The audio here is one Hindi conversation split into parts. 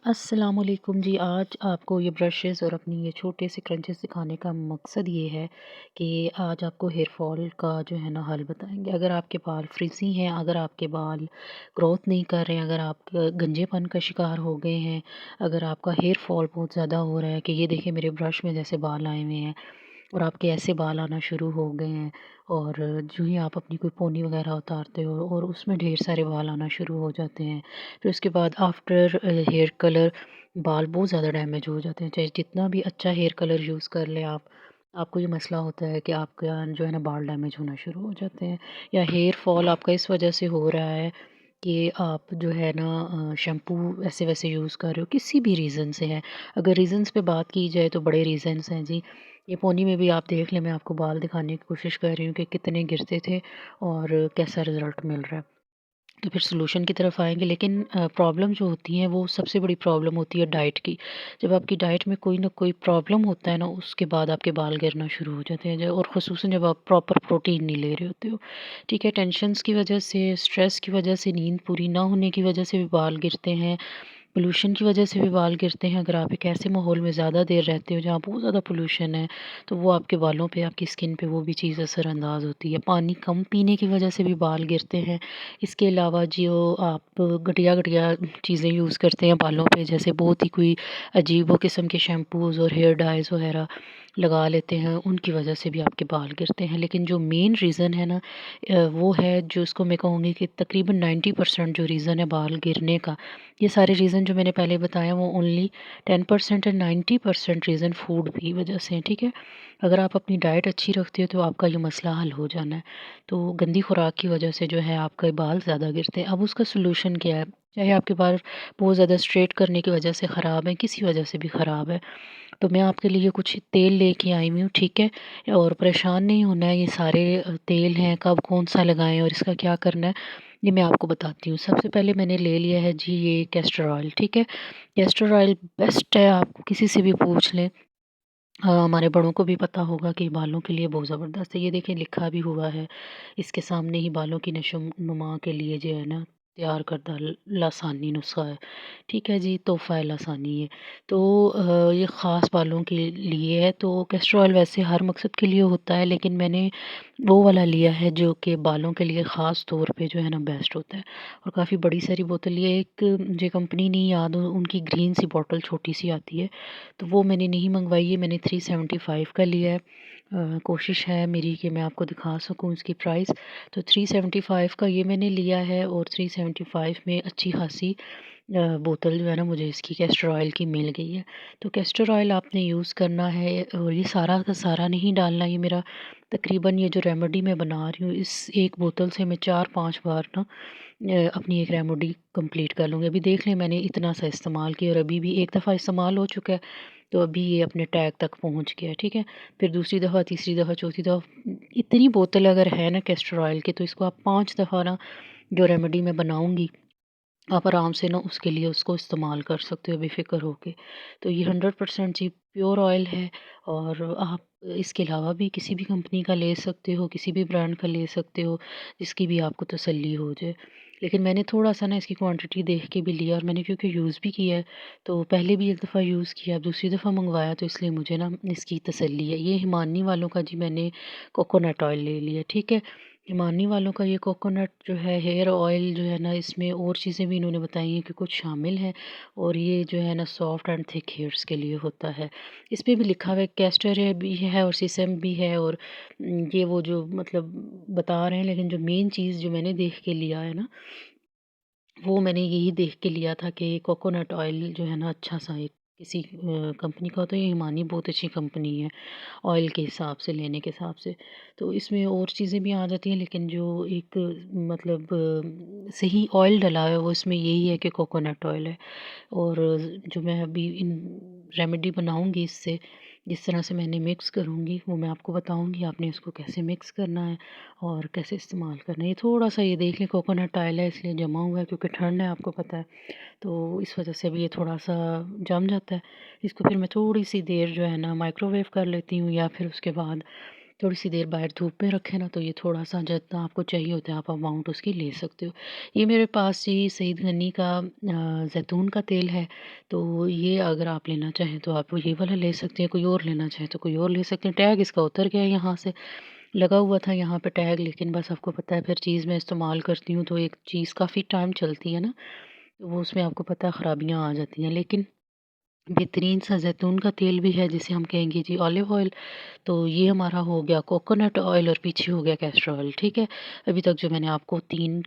अस्सलामुअलैकुम जी। आज आपको ये ब्रशेज़ और अपनी ये छोटे से क्रंचेस सिखाने का मकसद ये है कि आज आपको हेयर फॉल का जो है ना हल बताएँगे। अगर आपके बाल फ्रिज़ी हैं, अगर आपके बाल ग्रोथ नहीं कर रहे हैं, अगर आप गंजेपन का शिकार हो गए हैं, अगर आपका हेयर फॉल बहुत ज़्यादा हो रहा है कि ये देखिए मेरे ब्रश में जैसे बाल आए हुए हैं और आपके ऐसे बाल आना शुरू हो गए हैं और जो ही आप अपनी कोई पोनी वगैरह उतारते हो और उसमें ढेर सारे बाल आना शुरू हो जाते हैं। फिर उसके बाद आफ्टर हेयर कलर बाल बहुत ज़्यादा डैमेज हो जाते हैं। चाहे जितना भी अच्छा हेयर कलर यूज़ कर लें आप, आपको ये मसला होता है कि आपका जो है ना बाल डैमेज होना शुरू हो जाते हैं या हेयर फॉल आपका इस वजह से हो रहा है कि आप जो है ना शैम्पू ऐसे वैसे यूज़ कर रहे हो, किसी भी रीज़न से है। अगर रीज़न्स पे बात की जाए तो बड़े रीज़न्स हैं जी। ये पोनी में भी आप देख लें, मैं आपको बाल दिखाने की कोशिश कर रही हूँ कि कितने गिरते थे और कैसा रिज़ल्ट मिल रहा है। तो फिर सॉल्यूशन की तरफ आएँगे, लेकिन प्रॉब्लम जो होती है वो सबसे बड़ी प्रॉब्लम होती है डाइट की। जब आपकी डाइट में कोई ना कोई प्रॉब्लम होता है ना, उसके बाद आपके बाल गिरना शुरू हो जाते हैं और ख़ुसूसन जब आप प्रॉपर प्रोटीन नहीं ले रहे होते हो। ठीक है, टेंशन्स की वजह से, स्ट्रेस की वजह से, नींद पूरी ना होने की वजह से भी बाल गिरते हैं। पोल्यूशन की वजह से भी बाल गिरते हैं। अगर आप एक ऐसे माहौल में ज़्यादा देर रहते हो जहाँ बहुत ज़्यादा पोल्यूशन है, तो वो आपके बालों पे, आपकी स्किन पे वो भी चीज़ असरअंदाज़ होती है। पानी कम पीने की वजह से भी बाल गिरते हैं। इसके अलावा जो आप घटिया-घटिया चीज़ें यूज़ करते हैं बालों पे, जैसे बहुत ही कोई अजीब किस्म के शैम्पूज़ और हेयर डाइज़ वग़ैरह लगा लेते हैं, उनकी वजह से भी आपके बाल गिरते हैं। लेकिन जो मेन रीज़न है ना वो है, जो उसको मैं कहूँगी कि तकरीबन 90% जो रीज़न है बाल गिरने का, ये सारे रीज़न जो मैंने पहले बताया वो ओनली 10% एंड 90% रीज़न फूड की वजह से हैं, ठीक है? अगर आप अपनी डाइट अच्छी रखते हो तो आपका ये मसला हल हो जाना है। तो गंदी खुराक की वजह से जो है आपके बाल ज़्यादा गिरते हैं। अब उसका सॉल्यूशन क्या है? चाहे आपके बाल बहुत ज़्यादा स्ट्रेट करने की वजह से ख़राब हैं, किसी वजह से भी ख़राब है, तो मैं आपके लिए कुछ तेल लेके आई हुई हूँ, ठीक है? और परेशान नहीं होना है, ये सारे तेल हैं, कब कौन-सा लगाएँ और इसका क्या करना है, ये मैं आपको बताती हूँ। सबसे पहले मैंने ले लिया है जी ये कैस्टर ऑयल, ठीक है? कैस्टर ऑयल बेस्ट है, आप किसी से भी पूछ लें। हमारे बड़ों को भी पता होगा कि बालों के लिए बहुत ज़बरदस्त है। ये देखिए लिखा भी हुआ है, इसके सामने ही बालों की नशो-नुमा के लिए जो है ना तैयार करदा लासानी नुस्ख़ा है। ठीक है जी, तोहफ़ा लासानी है। तो ये ख़ास बालों के लिए है, तो कैस्टर ऑयल वैसे हर मकसद के लिए होता है, लेकिन मैंने वो वाला लिया है जो कि बालों के लिए ख़ास तौर पे जो है ना बेस्ट होता है। और काफ़ी बड़ी सारी बोतल, ये एक मुझे कंपनी नहीं याद, उनकी ग्रीन सी बॉटल छोटी-सी आती है, तो वो मैंने नहीं मँगवाई है, मैंने 375 का लिया है। कोशिश है मेरी कि मैं आपको दिखा सकूँ इसकी प्राइस। तो 375 का ये मैंने लिया है और 375 में अच्छी खासी बोतल जो है ना मुझे इसकी कैस्टर ऑयल की मिल गई है। तो कैस्टर ऑयल आपने यूज़ करना है और ये सारा का सारा नहीं डालना। ये मेरा तकरीबन ये जो रेमेडी मैं बना रही हूँ, इस एक बोतल से मैं 4-5 बार ना अपनी एक रेमेडी कंप्लीट कर लूँगी। अभी देख लें मैंने इतना सा इस्तेमाल किया और अभी भी एक दफ़ा इस्तेमाल हो चुका है, तो अभी ये अपने टैग तक पहुँच गया है, ठीक है? फिर दूसरी दफ़ा, तीसरी दफ़ा, चौथी दफ़ा, इतनी बोतल अगर है ना कैस्टर ऑयल की, तो इसको आप 5 दफ़ा ना जो रेमेडी मैं बनाऊँगी, आप आराम से ना उसके लिए उसको इस्तेमाल कर सकते हो बेफ़िक्र होके। तो ये 100% जी प्योर ऑयल है और आप इसके अलावा भी किसी भी कंपनी का ले सकते हो, किसी भी ब्रांड का ले सकते हो, जिसकी भी आपको तसल्ली हो जाए। लेकिन मैंने थोड़ा-सा ना इसकी क्वांटिटी देख के भी लिया और मैंने क्योंकि यूज़ भी किया है, तो पहले भी एक दफ़ा यूज़ किया, अब दूसरी दफ़ा मँगवाया, तो इसलिए मुझे ना इसकी तसल्ली है। ये हिमानी वालों का जी मैंने कोकोनट ऑयल ले लिया, ठीक है? हिमानी वालों का ये कोकोनट जो है हेयर ऑयल जो है ना, इसमें और चीज़ें भी इन्होंने बताई हैं कि कुछ शामिल हैं और ये जो है ना सॉफ्ट एंड थिक हेयर्स के लिए होता है। इस पे भी लिखा हुआ है कैस्टर है भी है और सीसम भी है और ये वो जो मतलब बता रहे हैं, लेकिन जो मेन चीज़ जो मैंने देख के लिया है ना, वो मैंने यही देख के लिया था कि कोकोनट ऑयल जो है ना अच्छा-सा एक किसी कंपनी का होता है। ये हिमानी बहुत अच्छी कंपनी है ऑयल के हिसाब से, लेने के हिसाब से। तो इसमें और चीज़ें भी आ जाती हैं, लेकिन जो एक मतलब सही ऑयल डला है वो इसमें यही है कि कोकोनट ऑयल है। और जो मैं अभी इन रेमेडी बनाऊँगी इससे, जिस तरह से मैंने मिक्स करूँगी वो मैं आपको बताऊँगी, आपने इसको कैसे मिक्स करना है और कैसे इस्तेमाल करना है। ये थोड़ा-सा ये देख लें कोकोनट ऑयल है इसलिए जमा हुआ है, क्योंकि ठंड है आपको पता है, तो इस वजह से भी ये थोड़ा-सा जम जाता है। इसको फिर मैं थोड़ी-सी देर जो है ना माइक्रोवेव कर लेती हूँ या फिर उसके बाद थोड़ी-सी देर बाहर धूप में रखें ना, तो ये थोड़ा-सा जितना आपको चाहिए होता है आप अमाउंट उसकी ले सकते हो। ये मेरे पास जी सईद गनी का ज़ैतून का तेल है, तो ये अगर आप लेना चाहें तो आप ये वाला ले सकते हैं, कोई और लेना चाहें तो कोई और ले सकते हैं। टैग इसका उतर गया है यहाँ से, लगा हुआ था यहाँ पे टैग, लेकिन बस आपको पता है फिर चीज़ मैं इस्तेमाल करती हूँ तो एक चीज़ काफ़ी टाइम चलती है ना, तो वो उसमें आपको पता है ख़राबियाँ आ जाती हैं। लेकिन बेहतरीन सा ज़ैतून का तेल भी है जिसे हम कहेंगे जी ऑलिव ऑयल। तो ये हमारा हो गया कोकोनट ऑयल और पीछे हो गया कैस्टर ऑयल, ठीक है? अभी तक जो मैंने आपको 3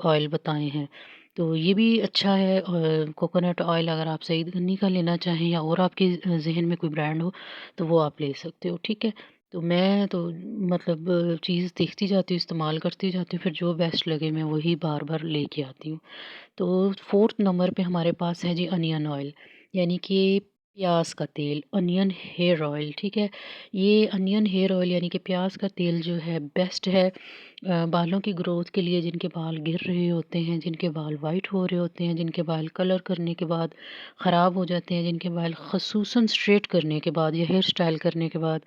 ऑयल बताए हैं, तो ये भी अच्छा है। कोकोनट ऑयल अगर आप सईद गन्नी का लेना चाहें या और आपके ज़हन में कोई ब्रांड हो, तो वो आप ले सकते हो, ठीक है? तो मैं तो मतलब चीज़ देखती जाती हूँ, इस्तेमाल करती जाती हूँ, फिर जो बेस्ट लगे मैं वही बार-बार लेके आती हूँ। तो 4th नंबर पे हमारे पास है जी अनियन ऑयल, यानी कि प्याज का तेल, अनियन हेयर ऑयल, ठीक है? ये अनियन हेयर ऑयल यानी कि प्याज का तेल जो है बेस्ट है बालों की ग्रोथ के लिए, जिनके बाल गिर रहे होते हैं, जिनके बाल वाइट हो रहे होते हैं, जिनके बाल कलर करने के बाद ख़राब हो जाते हैं, जिनके बाल ख़ुसूसन स्ट्रेट करने के बाद या हेयर स्टाइल करने के बाद,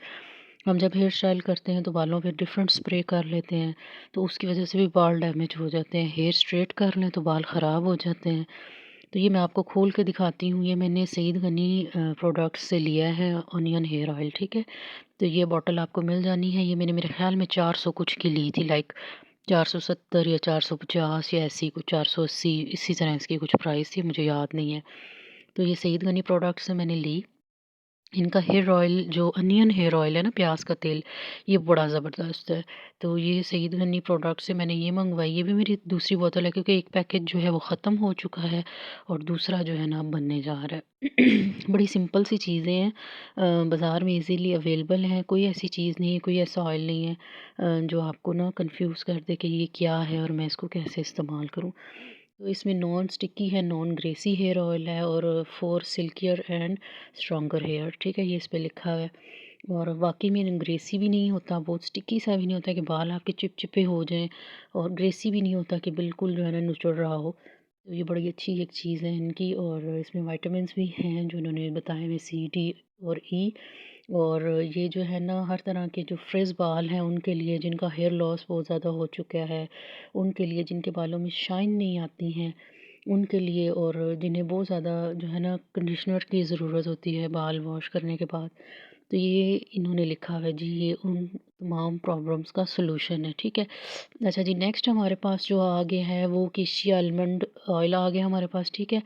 हम जब हेयर स्टाइल करते हैं तो बालों पे डिफरेंट स्प्रे कर लेते हैं, तो उसकी वजह से भी बाल डैमेज हो जाते हैं। हेयर स्ट्रेट कर लें तो बाल ख़राब हो जाते हैं। तो ये मैं आपको खोल के दिखाती हूँ, ये मैंने सईद गनी प्रोडक्ट्स से लिया है अनियन हेयर ऑयल, ठीक है? तो ये बॉटल आपको मिल जानी है, ये मैंने मेरे ख़्याल में 400 कुछ की ली थी, लाइक 470 या 450 या ऐसी कुछ 480 इसी तरह इसकी कुछ प्राइस थी, मुझे याद नहीं है। तो ये सईद गनी प्रोडक्ट्स से मैंने ली। इनका हेयर ऑयल जो अनियन हेयर ऑयल है ना, प्याज का तेल, ये बड़ा ज़बरदस्त है। तो ये सईद गनी प्रोडक्ट से मैंने ये मंगवाई, ये भी मेरी दूसरी बोतल है क्योंकि एक पैकेट जो है वो ख़त्म हो चुका है और दूसरा जो है ना अब बनने जा रहा है। बड़ी सिंपल सी चीज़ें हैं, बाज़ार में इजीली अवेलेबल हैं, कोई ऐसी चीज़ नहीं है, कोई ऐसा ऑयल नहीं है जो आपको ना कंफ्यूज कर दे कि ये क्या है और मैं इसको कैसे इस्तेमाल करूँ। तो इसमें नॉन स्टिकी है, नॉन ग्रेसी हेयर ऑयल है और फॉर सिल्कियर एंड स्ट्रॉन्गर हेयर, ठीक है? ये इस पे लिखा हुआ है। और वाक़ई में ग्रेसी भी नहीं होता, बहुत स्टिकी सा भी नहीं होता कि बाल आपके चिपचिपे हो जाएँ, और ग्रेसी भी नहीं होता कि बिल्कुल जो है ना नुचड़ रहा हो। तो ये बड़ी अच्छी एक चीज़ है इनकी, और इसमें विटामिन्स भी हैं जो इन्होंने बताए हुए, सी, डी और ई। और ये जो है ना हर तरह के जो फ्रिज़ बाल हैं उनके लिए, जिनका हेयर लॉस बहुत ज़्यादा हो चुका है, उनके लिए, जिनके बालों में शाइन नहीं आती हैं, उनके लिए, और जिन्हें बहुत ज़्यादा जो है ना कंडीशनर की ज़रूरत होती है बाल वॉश करने के बाद। तो ये इन्होंने लिखा हुआ है जी, ये उन तमाम प्रॉब्लम्स का सॉल्यूशन है, ठीक है? अच्छा जी, नेक्स्ट हमारे पास जो आगे है वो केशिया आलमंड ऑयल आ गया हमारे पास, ठीक है?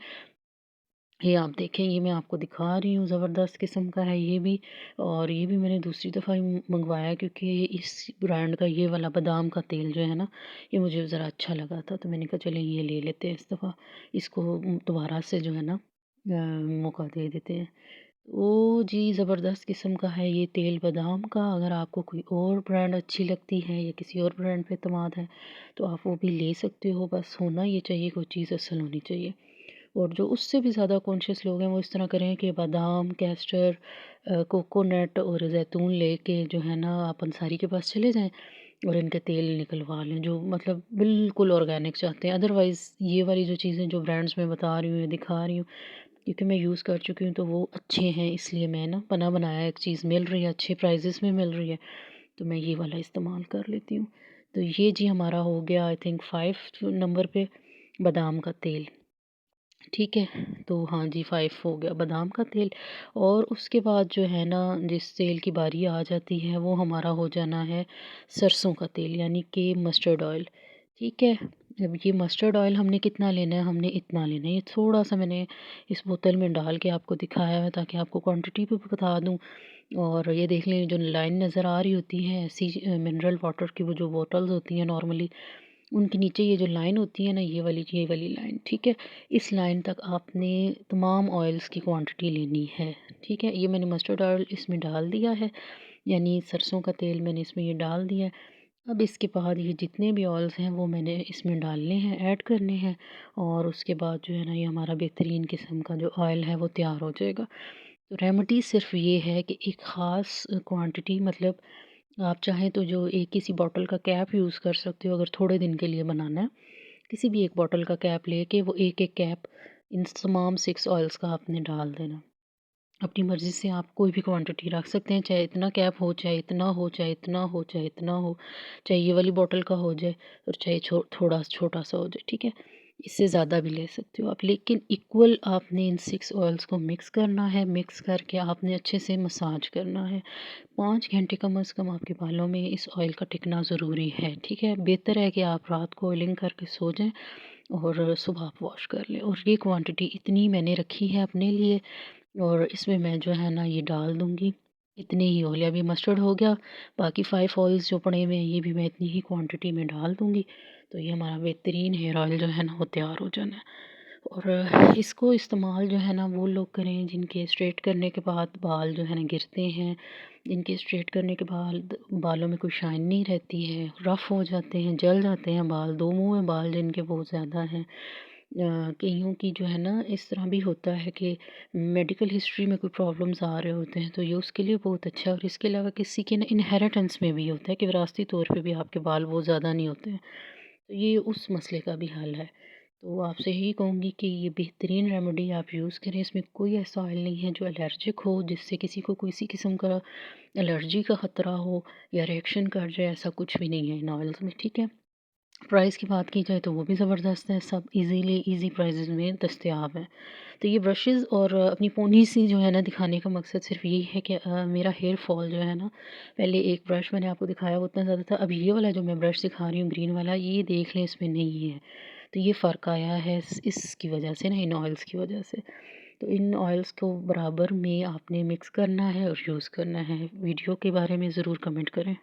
ये आप देखें, ये मैं आपको दिखा रही हूँ, ज़बरदस्त किस्म का है ये भी। और ये भी मैंने दूसरी दफ़ा ही मंगवाया क्योंकि इस ब्रांड का ये वाला बादाम का तेल जो है ना, ये मुझे ज़रा अच्छा लगा था, तो मैंने कहा चलें ये ले लेते हैं इस दफ़ा, इसको दोबारा से जो है ना मौका दे देते हैं। वो जी ज़बरदस्त किस्म का है ये तेल बादाम का। अगर आपको कोई और ब्रांड अच्छी लगती है या किसी और ब्रांड पे एतमाद है तो आप वो भी ले सकते हो, बस होना ये चाहिए, कोई चीज़ असल होनी चाहिए। और जो उससे भी ज़्यादा कॉन्शियस लोग हैं वो इस तरह करें कि बादाम, कैस्टर, कोकोनट और ज़ैतून लेके जो है ना आप अंसारी के पास चले जाएँ और इनके तेल निकलवा लें, जो मतलब बिल्कुल ऑर्गेनिक चाहते हैं। अदरवाइज़ ये वाली जो चीज़ें जो ब्रांड्स में बता रही हूँ या दिखा रही हूँ, क्योंकि मैं यूज़ कर चुकी हूँ तो वो अच्छे हैं, इसलिए मैं ना बना बनाया एक चीज़ मिल रही है, अच्छे प्राइसेस में मिल रही है, तो मैं ये वाला इस्तेमाल कर लेती हूँ। तो ये जी हमारा हो गया आई थिंक 5 नंबर पे बादाम का तेल। ठीक है, तो हाँ जी 5 हो गया बादाम का तेल। और उसके बाद जो है ना जिस तेल की बारी आ जाती है वो हमारा हो जाना है सरसों का तेल, यानी कि मस्टर्ड ऑयल, ठीक है। अब ये मस्टर्ड ऑयल हमने कितना लेना है, हमने इतना लेना है, ये थोड़ा सा मैंने इस बोतल में डाल के आपको दिखाया है ताकि आपको क्वांटिटी भी बता दूं। और ये देख लें जो लाइन नज़र आ रही होती है ऐसी मिनरल वाटर की, वो जो बॉटल्स होती हैं नॉर्मली, उनके नीचे ये जो लाइन होती है ना, ये वाली लाइन, ठीक है? इस लाइन तक आपने तमाम ऑयल्स की क्वांटिटी लेनी है, ठीक है? ये मैंने मस्टर्ड ऑयल इसमें डाल दिया है, यानी सरसों का तेल मैंने इसमें ये डाल दिया है। अब इसके बाद ये जितने भी ऑयल्स हैं वो मैंने इसमें डालने हैं, ऐड करने हैं, और उसके बाद जो है ना ये हमारा बेहतरीन किस्म का जो ऑयल है वो तैयार हो जाएगा। तो रेमेडी सिर्फ ये है कि एक ख़ास क्वांटिटी, मतलब आप चाहें तो जो एक किसी बॉटल का कैप यूज़ कर सकते हो अगर थोड़े दिन के लिए बनाना है। किसी भी एक बॉटल का कैप लेके वो एक-एक कैप इन तमाम 6 ऑयल्स का आपने डाल देना। अपनी मर्ज़ी से आप कोई भी क्वांटिटी रख सकते हैं, चाहे इतना कैप हो, चाहे इतना हो, चाहे इतना हो, चाहे इतना हो, चाहे ये वाली बॉटल का हो जाए और चाहे थोड़ा छोटा-सा हो जाए, ठीक है? इससे ज़्यादा भी ले सकते हो आप, लेकिन इक्वल आपने इन 6 ऑयल्स को मिक्स करना है, मिक्स करके आपने अच्छे से मसाज करना है। 5 घंटे कम से कम आपके बालों में इस ऑयल का टिकना ज़रूरी है, ठीक है? बेहतर है कि आप रात को ऑयलिंग करके सो जाएँ और सुबह आप वॉश कर लें, और ये क्वांटिटी इतनी मैंने रखी है अपने लिए, और इसमें मैं जो है ना ये डाल दूँगी, इतने ही ऑयल। अभी मस्टर्ड हो गया, बाकी 5 ऑयल्स जो पड़े हुए हैं ये भी मैं इतनी ही क्वांटिटी में डाल दूँगी। तो ये हमारा बेहतरीन हेयर ऑयल जो है ना वो तैयार हो जाना है। और इसको इस्तेमाल जो है ना वो लोग करें जिनके स्ट्रेट करने के बाद बाल जो है ना गिरते हैं, जिनके स्ट्रेट करने के बाद बालों में कोई शाइन नहीं रहती है, रफ़ हो जाते हैं, जल जाते हैं बाल, 2 मुँह में बाल जिनके बहुत ज़्यादा हैं। कइयों की जो है ना इस तरह भी होता है कि मेडिकल हिस्ट्री में कोई प्रॉब्लम्स आ रहे होते हैं, तो ये उसके लिए बहुत अच्छा है। और इसके अलावा किसी के ना इनहेरिटेंस में भी होता है कि विरासती तौर पे भी आपके बाल बहुत ज़्यादा नहीं होते हैं, तो ये उस मसले का भी हल है। तो आपसे यही कहूँगी कि ये बेहतरीन रेमेडी आप यूज़ करें, इसमें कोई ऐसा ऑयल नहीं है जो एलर्जिक हो, जिससे किसी को किसी किस्म का एलर्जी का ख़तरा हो या रिएक्शन कर जाए, ऐसा कुछ भी नहीं है इन ऑयल्स में, ठीक है? प्राइस की बात की जाए तो वो भी ज़बरदस्त है, सब ईज़ी प्राइसेज़ में दस्तयाब हैं। तो ये ब्रशेज़ और अपनी पोनी-सी जो है ना दिखाने का मकसद सिर्फ़ यही है कि मेरा हेयर फॉल जो है ना, पहले एक ब्रश मैंने आपको दिखाया वो उतना ज़्यादा था, अब ये वाला जो मैं ब्रश दिखा रही हूँ ग्रीन वाला, ये देख लें इसमें नहीं है। तो ये फ़र्क आया है इसकी वजह से ना, इन ऑयल्स की वजह से। तो इन ऑयल्स को बराबर में आपने मिक्स करना है और यूज़ करना है। वीडियो के बारे में ज़रूर कमेंट करें।